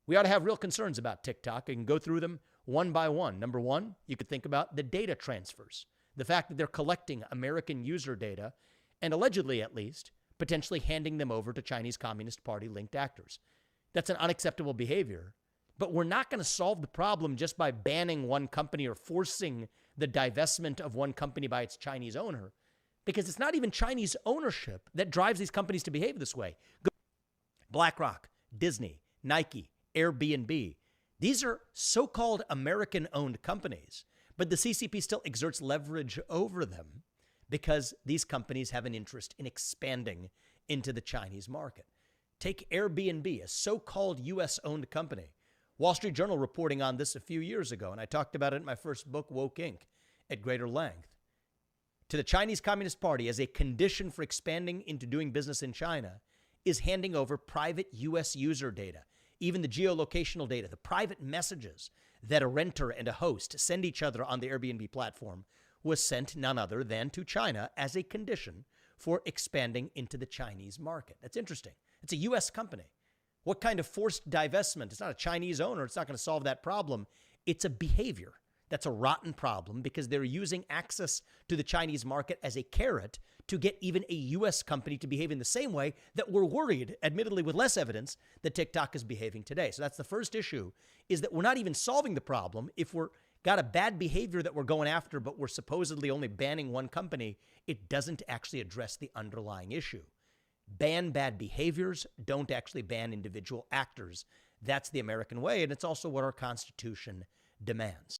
We ought to have real concerns about TikTok. I can go through them one by one. Number one, you could think about the data transfers, the fact that they're collecting American user data and allegedly, at least, potentially handing them over to Chinese Communist Party linked actors. That's an unacceptable behavior. But we're not going to solve the problem just by banning one company or forcing the divestment of one company by its Chinese owner, because it's not even Chinese ownership that drives these companies to behave this way. BlackRock, Disney, Nike, Airbnb. These are so-called American-owned companies, but the CCP still exerts leverage over them because these companies have an interest in expanding into the Chinese market. Take Airbnb, a so-called U.S.-owned company. Wall Street Journal reporting on this a few years ago, and I talked about it in my first book, Woke Inc., at greater length. To the Chinese Communist Party, as a condition for expanding into doing business in China, is handing over private U.S. user data, even the geolocational data, the private messages that a renter and a host send each other on the Airbnb platform was sent none other than to China as a condition for expanding into the Chinese market. That's interesting. It's a U.S. company. What kind of forced divestment? It's not a Chinese owner. It's not going to solve that problem. It's a behavior. That's a rotten problem because they're using access to the Chinese market as a carrot to get even a U.S. company to behave in the same way that we're worried, admittedly with less evidence, that TikTok is behaving today. So that's the first issue, is that we're not even solving the problem. If we're got a bad behavior that we're going after, but we're supposedly only banning one company, it doesn't actually address the underlying issue. Ban bad behaviors, don't actually ban individual actors. That's the American way, and it's also what our Constitution demands.